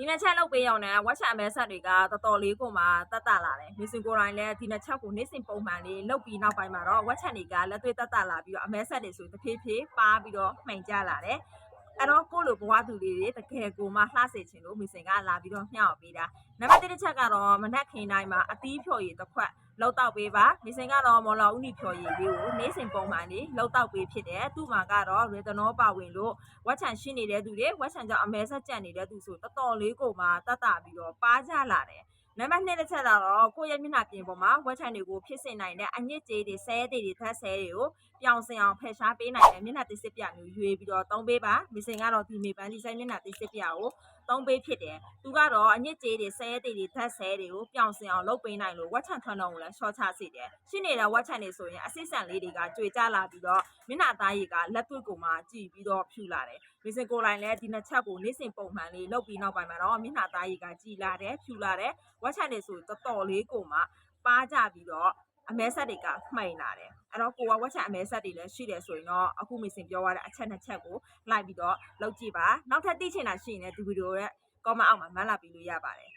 ဒီနှစ်ချက်လုပ်ပေးအောင်နဲ့ဝက်ချံမဲဆက်တွေကတော်တော်လေးကိုမှတတ်တာလာတယ်မီစင်ကိုတိုင်းလည်းဒီနှစ်ချက်ကိုနေ့စဉ်ပုံမှန်လေးလုပ်ပြီးနောက်ပိုင်းမှာတော့ဝက်ချံတွေကလက်တွေ့တတ်တာလာပြီးတော့အမဲဆက်တွေဆိုတဖြည်းဖြည်းပါပြီးတော့မှန်ကြလာတယ်အဲ့တော့ကိုလိုဘဝသူလေးတွေတကယ်ကိုမှလှစေချင်လို့မီစင်ကလာပြီးတော့မျှော်ပေးတာနံပါတ်1တစ်ချက်ကတော့မနက်ခင်းတိုင်းမှာအသီးဖြော်ရည်တစ်ခွက်လောက်တော့ပေးပါမီစင်ကတော့မော်လာဦးနီဖြော်ရည်လေးကိုနေ့စဉ်ပုံမှန်လေးလောက်တော့ပေးဖြစ်တယ်သူ့မှာကတော့ရေတနောပါဝင်လို့ဝက်ချံရှိနေတဲ့သူတွေဝက်ချံကြောင့်အမဲဆက်ကြံနေတဲ့သူဆိုတော်တော်လေးကိုမှတတ်တာပြီးတော့ပါကြလာတယ်နံပါတ်2တစ်ချက်ကတော့ကိုယ့်ရဲ့မျက်နှာပြင်ပေါ်မှာဝက်ချံတွေကိုဖြစ်စေနိုင်တဲ့အညစ်အကြေးတွေဆဲတွေထက်ဆဲတွေကိုပြောင်စင်အောင်ဖယ်ရှားပေးနိုင်တဲ့မျက်နှာတစ်စစ်ပြမျိုးရွေးပြီးတော့သုံးပေးပါမီစင်ကတော့ဒီမေပန်းဒီဇိုင်းမျက်နှာတစ်စစ်ပြကိုသုံးပေးဖြစ်တယ်သူကတော့အညစ်အကြေးတွေဆဲတွေထက်ဆဲတွေကိုပြောင်စင်အောင်လုပ်ပေးနိုင်လို့ဝက်ချံထွန်းတော်ကိုလည်းရှော့ချစေတယ်ရှိနေတဲ့ဝက်ချံတွေဆိုရင်အစစ်ဆန်လေးတွေကကြွေကြလာပြီးတော့မျက်နှာသားရည်ကလက်တွေ့ကိုမှကြည်ပြီးတော့ဖြူလာတယ်မီစင်ကိုလိုင်းလည်းဒီနှစ်ချက်ကိုနေ့စဉ်ပုံမှန်လေးလုပ်ပြီးနောက်ပိုင်းမှာတော့မျက်နှာသားရည်ကကြည်လာတယ်ဖြူလာတယ်ဝက်ချံတွေဆိုတော်တော်လေးကိုမှပါကြပြီးတော့အမဲဆက်တွေကမှိန်လာတယ်အဲ့တော့ကိုကဝက်ချံအမဲဆက်တွေလည်းရှိတယ်ဆိုရင်တော့အခုမီစင်ပြောရတဲ့အချက်နှစ်ချက်ကိုလိုက်ပြီးတော့လုပ်ကြည့်ပါနောက်ထပ်သိချင်တာရှိရင်လည်းဒီဗီဒီယိုရဲ့ comment အောက်မှာမှတ်လာပြီးလို့ရပါတယ်